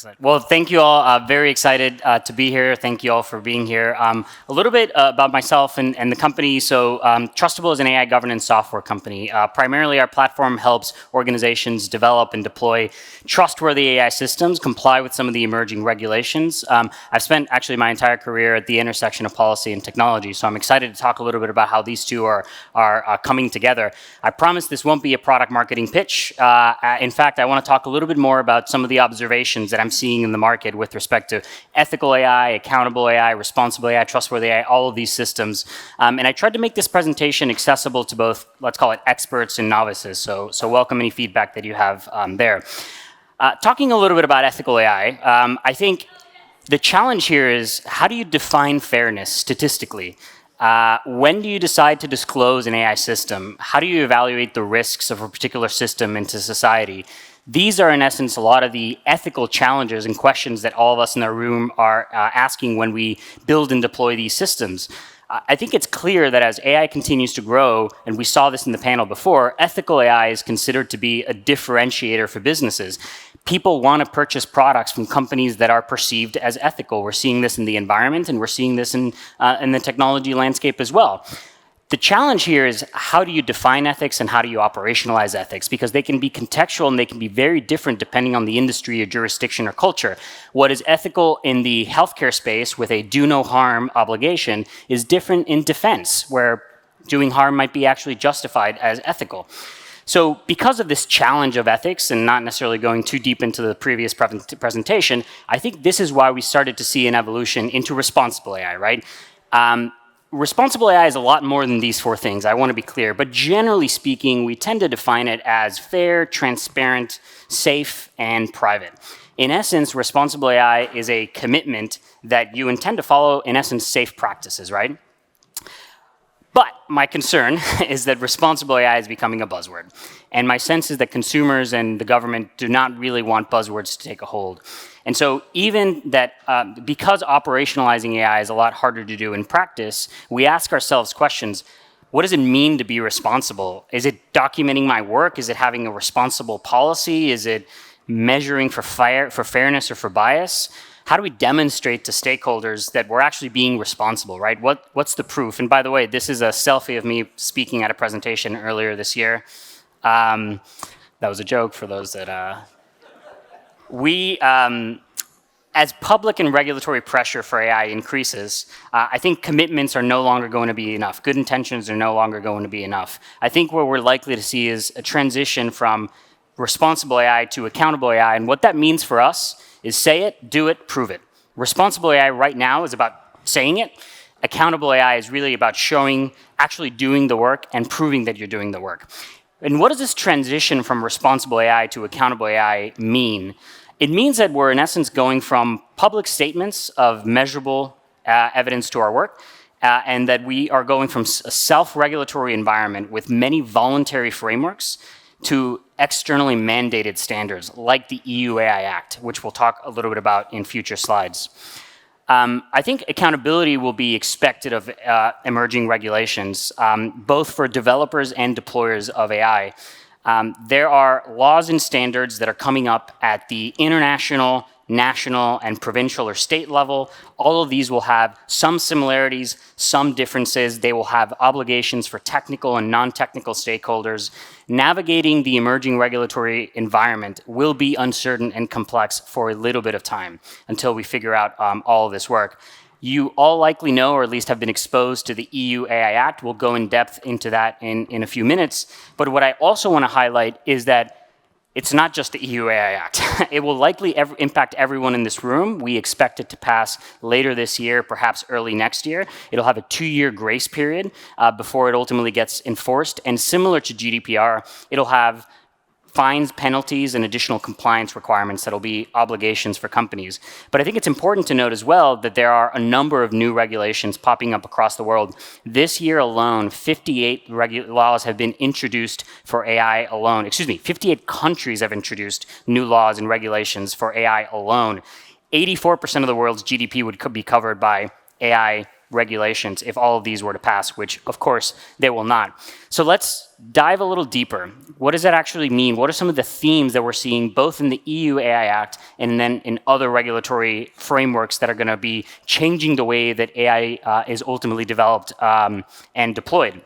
Excellent. Well, thank you all. Very excited to be here. Thank you all for being here. A little bit about myself and the company. So Trustable is an AI governance software company. Primarily, our platform helps organizations develop and deploy trustworthy AI systems, comply with some of the emerging regulations. I've spent actually my entire career at the intersection of policy and technology, so I'm excited to talk a little bit about how these two are coming together. I promise this won't be a product marketing pitch. In fact, I want to talk a little bit more about some of the observations that I'm seeing in the market with respect to ethical AI, accountable AI, responsible AI, trustworthy AI, all of these systems. And I tried to make this presentation accessible to both, let's call it experts and novices. So welcome any feedback that you have there. Talking a little bit about ethical AI, I think the challenge here is how do you define fairness statistically? When do you decide to disclose an AI system? How do you evaluate the risks of a particular system into society? These are, in essence, a lot of the ethical challenges and questions that all of us in the room are asking when we build and deploy these systems. I think it's clear that as AI continues to grow, and we saw this in the panel before, ethical AI is considered to be a differentiator for businesses. People want to purchase products from companies that are perceived as ethical. We're seeing this in the environment, and we're seeing this in the technology landscape as well. The challenge here is how do you define ethics and how do you operationalize ethics? Because they can be contextual and they can be very different depending on the industry or jurisdiction or culture. What is ethical in the healthcare space with a do no harm obligation is different in defense, where doing harm might be actually justified as ethical. So because of this challenge of ethics and not necessarily going too deep into the previous presentation, I think this is why we started to see an evolution into responsible AI, right? Responsible AI is a lot more than these four things, I want to be clear, but generally speaking, we tend to define it as fair, transparent, safe, and private. In essence, responsible AI is a commitment that you intend to follow, in essence, safe practices, right? But my concern is that responsible AI is becoming a buzzword. And my sense is that consumers and the government do not really want buzzwords to take a hold. And so even that, because operationalizing AI is a lot harder to do in practice, we ask ourselves questions. What does it mean to be responsible? Is it documenting my work? Is it having a responsible policy? Is it measuring for fairness or for bias? How do we demonstrate to stakeholders that we're actually being responsible, right? What's the proof? And by the way, this is a selfie of me speaking at a presentation earlier this year. That was a joke for those that... As public and regulatory pressure for AI increases, I think commitments are no longer going to be enough. Good intentions are no longer going to be enough. I think what we're likely to see is a transition from responsible AI to accountable AI. And what that means for us is say it, do it, prove it. Responsible AI right now is about saying it. Accountable AI is really about showing, actually doing the work and proving that you're doing the work. And what does this transition from responsible AI to accountable AI mean? It means that we're in essence going from public statements of measurable evidence to our work, and that we are going from a self-regulatory environment with many voluntary frameworks to externally mandated standards like the EU AI Act, which we'll talk a little bit about in future slides. I think accountability will be expected of emerging regulations, both for developers and deployers of AI. There are laws and standards that are coming up at the international, national, and provincial or state level. All of these will have some similarities, some differences. They will have obligations for technical and non-technical stakeholders. Navigating the emerging regulatory environment will be uncertain and complex for a little bit of time until we figure out all of this work. You all likely know, or at least have been exposed to the EU AI Act. We'll go in depth into that in a few minutes. But what I also want to highlight is that it's not just the EU AI Act. It will likely impact everyone in this room. We expect it to pass later this year, perhaps early next year. It'll have a 2-year grace period before it ultimately gets enforced. And similar to GDPR, it'll have fines, penalties, and additional compliance requirements that'll be obligations for companies. But I think it's important to note as well that there are a number of new regulations popping up across the world. This year alone, 58 laws have been introduced for AI alone. 58 countries have introduced new laws and regulations for AI alone. 84% of the world's GDP would be covered by AI regulations if all of these were to pass, which of course they will not. So let's dive a little deeper. What does that actually mean? What are some of the themes that we're seeing both in the EU AI Act and then in other regulatory frameworks that are going to be changing the way that AI is ultimately developed and deployed?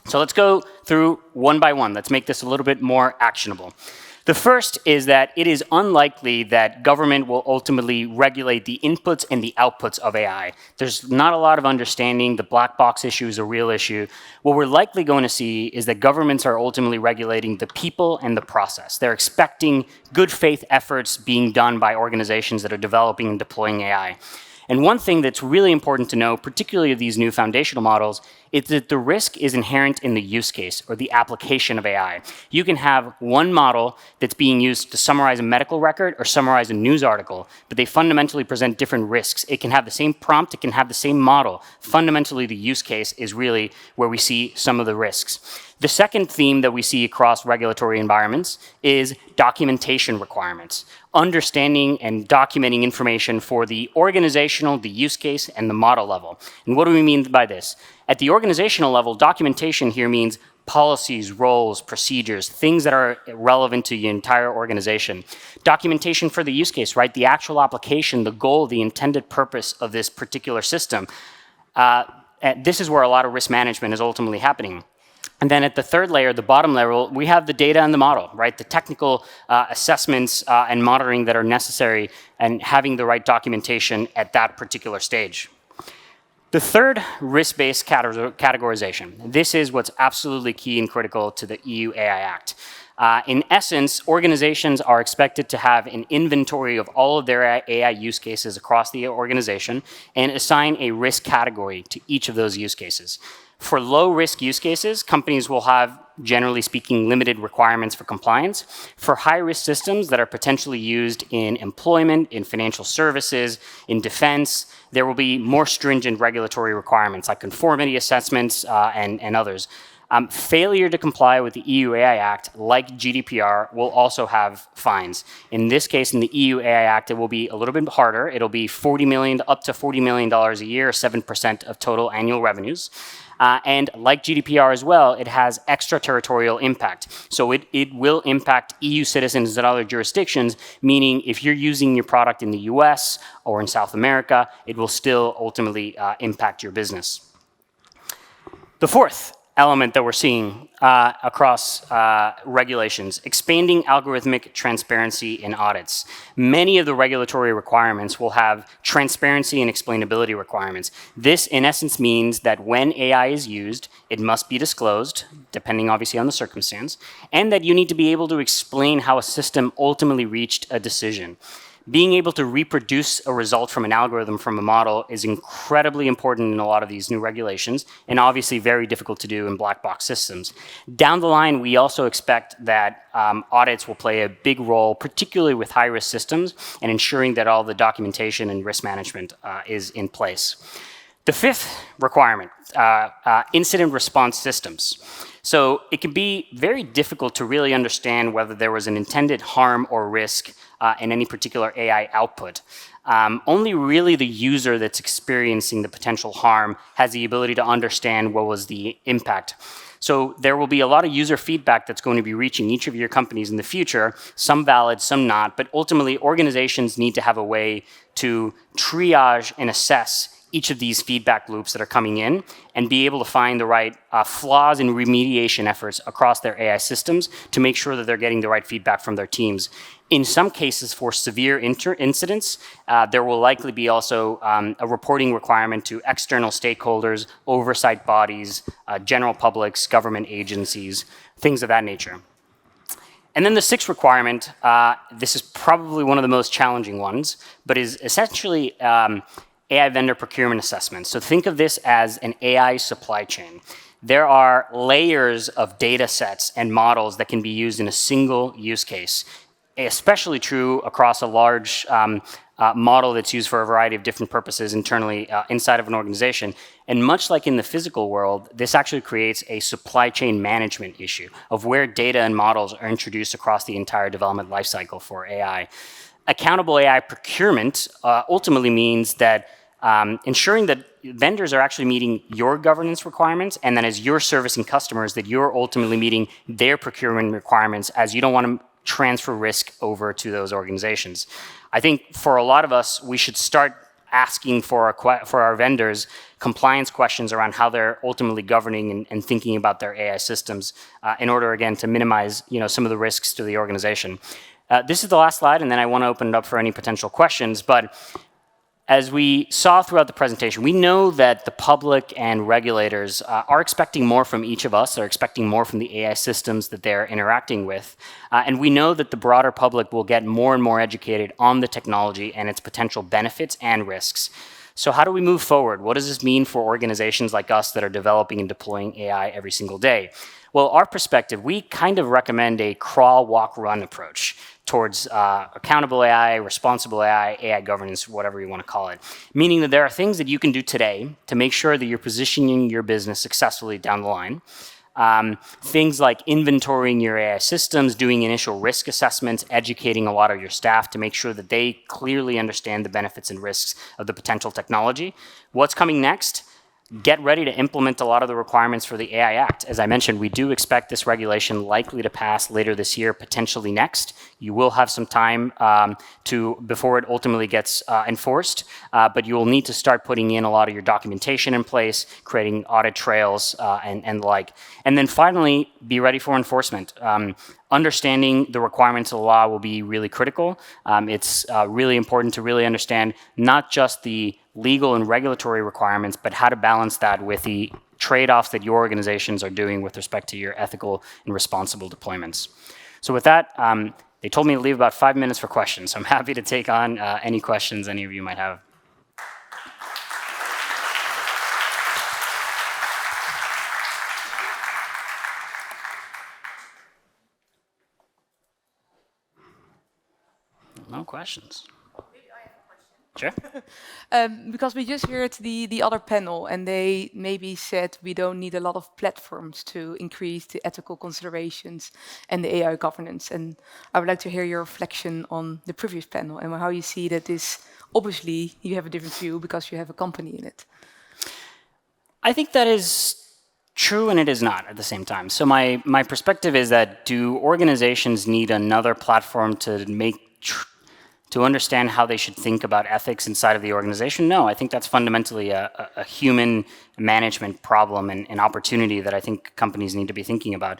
So let's go through one by one. Let's make this a little bit more actionable. The first is that it is unlikely that government will ultimately regulate the inputs and the outputs of AI. There's not a lot of understanding. The black box issue is a real issue. What we're likely going to see is that governments are ultimately regulating the people and the process. They're expecting good faith efforts being done by organizations that are developing and deploying AI. And one thing that's really important to know, particularly of these new foundational models, is that the risk is inherent in the use case or the application of AI. You can have one model that's being used to summarize a medical record or summarize a news article, but they fundamentally present different risks. It can have the same prompt, it can have the same model. Fundamentally, the use case is really where we see some of the risks. The second theme that we see across regulatory environments is documentation requirements. Understanding and documenting information for the organizational, the use case, and the model level. And what do we mean by this? At the organizational level, documentation here means policies, roles, procedures, things that are relevant to the entire organization. Documentation for the use case, right? The actual application, the goal, the intended purpose of this particular system. This is where a lot of risk management is ultimately happening. And then at the third layer, the bottom level, we have the data and the model, right? The technical assessments and monitoring that are necessary and having the right documentation at that particular stage. The third, risk-based categorization. This is what's absolutely key and critical to the EU AI Act. In essence, organizations are expected to have an inventory of all of their AI use cases across the organization and assign a risk category to each of those use cases. For low-risk use cases, companies will have, generally speaking, limited requirements for compliance. For high-risk systems that are potentially used in employment, in financial services, in defense, there will be more stringent regulatory requirements like conformity assessments and others. Failure to comply with the EU AI Act, like GDPR, will also have fines. In this case, in the EU AI Act, it will be a little bit harder. It'll be $40 million, up to $40 million a year, 7% of total annual revenues. And like GDPR as well, it has extraterritorial impact. So it will impact EU citizens in other jurisdictions, meaning if you're using your product in the US or in South America, it will still ultimately impact your business. The fourth element that we're seeing across regulations, expanding algorithmic transparency in audits. Many of the regulatory requirements will have transparency and explainability requirements. This, in essence, means that when AI is used, it must be disclosed, depending obviously on the circumstance, and that you need to be able to explain how a system ultimately reached a decision. Being able to reproduce a result from an algorithm, from a model, is incredibly important in a lot of these new regulations, and obviously very difficult to do in black box systems. Down the line, we also expect that audits will play a big role, particularly with high-risk systems, and ensuring that all the documentation and risk management is in place. The fifth requirement, incident response systems. So it can be very difficult to really understand whether there was an intended harm or risk in any particular AI output. Only really the user that's experiencing the potential harm has the ability to understand what was the impact. So there will be a lot of user feedback that's going to be reaching each of your companies in the future, some valid, some not, but ultimately organizations need to have a way to triage and assess each of these feedback loops that are coming in and be able to find the right flaws in remediation efforts across their AI systems to make sure that they're getting the right feedback from their teams. In some cases, for severe incidents, there will likely be also a reporting requirement to external stakeholders, oversight bodies, general publics, government agencies, things of that nature. And then the sixth requirement, this is probably one of the most challenging ones, but is essentially AI vendor procurement assessment. So think of this as an AI supply chain. There are layers of data sets and models that can be used in a single use case, especially true across a large model that's used for a variety of different purposes internally inside of an organization. And much like in the physical world, this actually creates a supply chain management issue of where data and models are introduced across the entire development lifecycle for AI. Accountable AI procurement ultimately means that ensuring that vendors are actually meeting your governance requirements, and then as you're servicing customers, that you're ultimately meeting their procurement requirements, as you don't want to transfer risk over to those organizations. I think for a lot of us, we should start asking for our vendors compliance questions around how they're ultimately governing and thinking about their AI systems in order, again, to minimize some of the risks to the organization. This is the last slide, and then I want to open it up for any potential questions. But as we saw throughout the presentation, we know that the public and regulators are expecting more from each of us. They're expecting more from the AI systems that they're interacting with. And we know that the broader public will get more and more educated on the technology and its potential benefits and risks. So how do we move forward? What does this mean for organizations like us that are developing and deploying AI every single day? Well, our perspective, we kind of recommend a crawl, walk, run approach towards accountable AI, responsible AI, AI governance, whatever you want to call it. Meaning that there are things that you can do today to make sure that you're positioning your business successfully down the line. Things like inventorying your AI systems, doing initial risk assessments, educating a lot of your staff to make sure that they clearly understand the benefits and risks of the potential technology. What's coming next? Get ready to implement a lot of the requirements for the AI Act. As I mentioned, we do expect this regulation likely to pass later this year, potentially next. You will have some time before it ultimately gets enforced, but you will need to start putting in a lot of your documentation in place, creating audit trails and the like. And then finally, be ready for enforcement. Understanding the requirements of the law will be really critical. It's really important to really understand not just the legal and regulatory requirements, but how to balance that with the trade-offs that your organizations are doing with respect to your ethical and responsible deployments. So with that, they told me to leave about 5 minutes for questions, so I'm happy to take on any questions any of you might have. No questions. Sure. Because we just heard the other panel, and they maybe said we don't need a lot of platforms to increase the ethical considerations and the AI governance. And I would like to hear your reflection on the previous panel and how you see that this, obviously, you have a different view because you have a company in it. I think that is true and it is not at the same time. So my perspective is that do organizations need another platform to understand how they should think about ethics inside of the organization? No, I think that's fundamentally a human management problem and opportunity that I think companies need to be thinking about.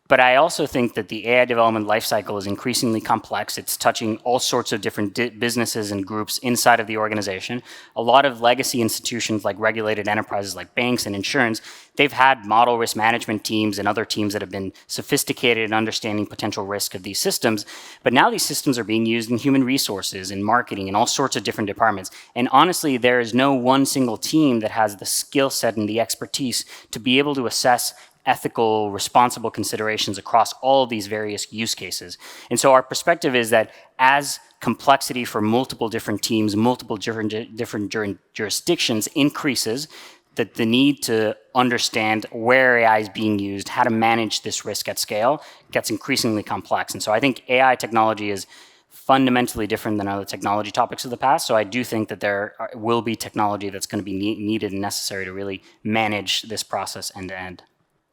But I also think that the AI development lifecycle is increasingly complex. It's touching all sorts of different businesses and groups inside of the organization. A lot of legacy institutions like regulated enterprises like banks and insurance, they've had model risk management teams and other teams that have been sophisticated in understanding potential risk of these systems. But now these systems are being used in human resources, in marketing, in all sorts of different departments. And honestly, there is no one single team that has the skill set and the expertise to be able to assess ethical, responsible considerations across all of these various use cases. And so our perspective is that as complexity for multiple different teams, multiple different jurisdictions increases, that the need to understand where AI is being used, how to manage this risk at scale, gets increasingly complex. And so I think AI technology is fundamentally different than other technology topics of the past. So I do think that there will be technology that's going to be needed and necessary to really manage this process end to end.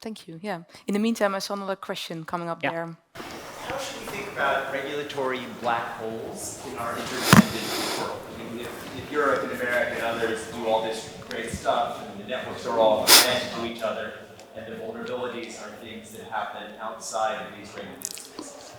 Thank you. Yeah. In the meantime, I saw another question coming up there. How should we think about regulatory black holes in our interdependent world? I mean, if Europe and America and others do all this great stuff, and the networks are all connected to each other, and the vulnerabilities are things that happen outside of these regulated spaces.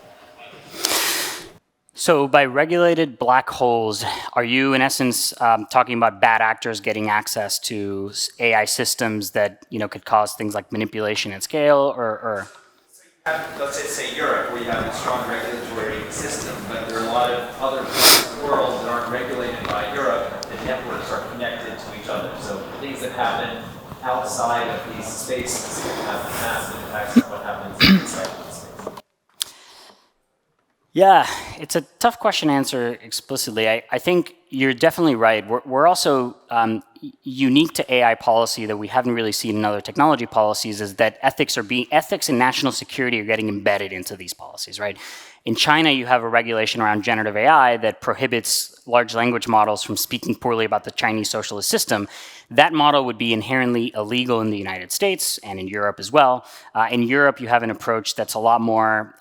So by regulated black holes, are you in essence talking about bad actors getting access to AI systems that could cause things like manipulation at scale, or? So you have, let's say Europe, where you have a strong regulatory system, but there are a lot of other parts of the world that aren't regulated by Europe. The networks are connected to each other. So things that happen outside of these spaces can have massive impacts on what happens inside of these spaces. Yeah, it's a tough question to answer explicitly. I think you're definitely right. We're also unique to AI policy that we haven't really seen in other technology policies is that ethics and national security are getting embedded into these policies, right? In China, you have a regulation around generative AI that prohibits large language models from speaking poorly about the Chinese socialist system. That model would be inherently illegal in the United States and in Europe as well. In Europe, you have an approach that's a lot more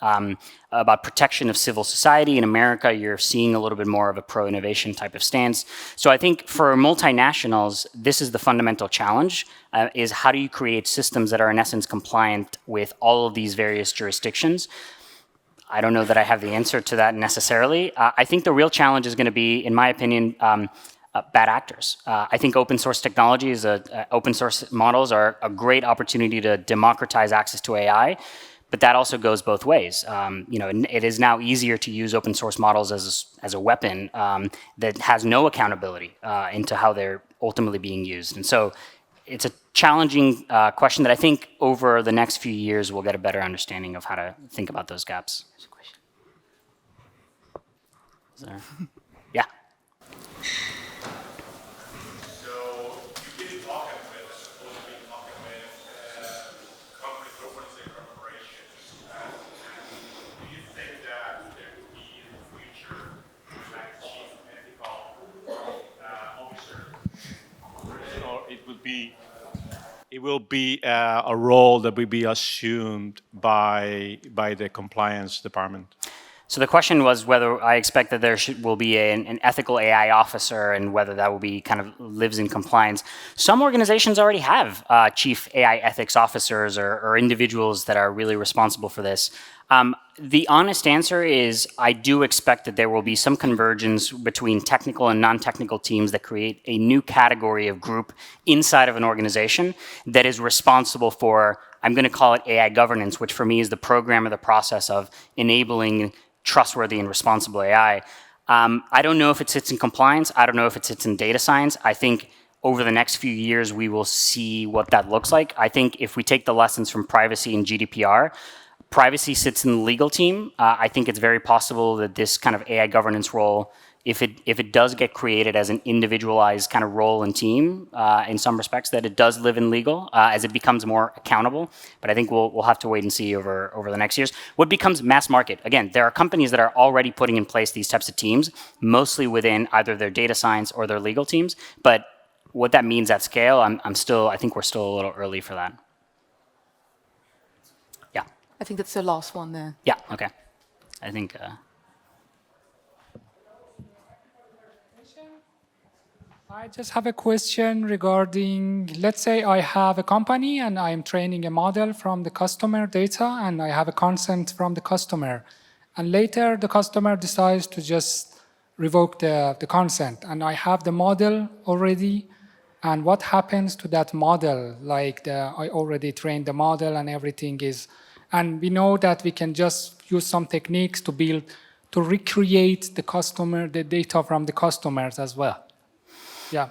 about protection of civil society. In America, you're seeing a little bit more of a pro-innovation type of stance. So I think for multinationals, this is the fundamental challenge, is how do you create systems that are in essence compliant with all of these various jurisdictions? I don't know that I have the answer to that necessarily. I think the real challenge is going to be, in my opinion, bad actors. I think open source technologies, open source models are a great opportunity to democratize access to AI, but that also goes both ways. It is now easier to use open source models as a weapon that has no accountability into how they're ultimately being used. And so it's a challenging question that I think over the next few years we'll get a better understanding of how to think about those gaps. Yeah. So you've been talking with, supposed to be talking with companies, open source corporations. Do you think that there could be in the future like chief ethical officer, or it will be a role that will be assumed by the compliance department? So the question was whether I expect that there will be an ethical AI officer and whether that will be kind of lives in compliance. Some organizations already have chief AI ethics officers or individuals that are really responsible for this. The honest answer is I do expect that there will be some convergence between technical and non-technical teams that create a new category of group inside of an organization that is responsible for, I'm going to call it AI governance, which for me is the program or the process of enabling trustworthy and responsible AI. I don't know if it sits in compliance. I don't know if it sits in data science. I think over the next few years, we will see what that looks like. I think if we take the lessons from privacy and GDPR, privacy sits in the legal team. I think it's very possible that this kind of AI governance role, if it does get created as an individualized kind of role and team in some respects, that it does live in legal as it becomes more accountable. But I think we'll have to wait and see over the next years. What becomes mass market? Again, there are companies that are already putting in place these types of teams, mostly within either their data science or their legal teams. But what that means at scale, I think we're still a little early for that. Yeah. I think that's the last one there. Yeah. Okay. I think. I just have a question regarding, let's say I have a company and I'm training a model from the customer data and I have a consent from the customer. And later the customer decides to just revoke the consent. And I have the model already. And what happens to that model? Like I already trained the model and everything is, and we know that we can just use some techniques to recreate the data from the customers as well. Yeah.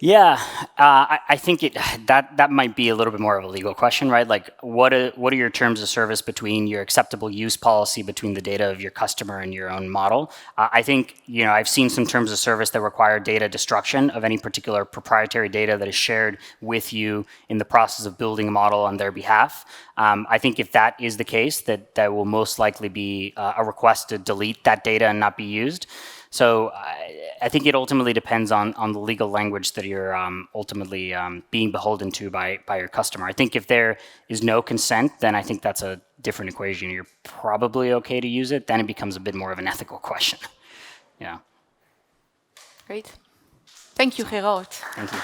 Yeah, I think that might be a little bit more of a legal question, right? Like, what are your terms of service between your acceptable use policy between the data of your customer and your own model? I think I've seen some terms of service that require data destruction of any particular proprietary data that is shared with you in the process of building a model on their behalf. I think if that is the case, that will most likely be a request to delete that data and not be used. So I think it ultimately depends on the legal language that you're ultimately being beholden to by your customer. I think if there is no consent, then I think that's a different equation. You're probably okay to use it. Then it becomes a bit more of an ethical question. Yeah. Great. Thank you, Gerald. Thank you.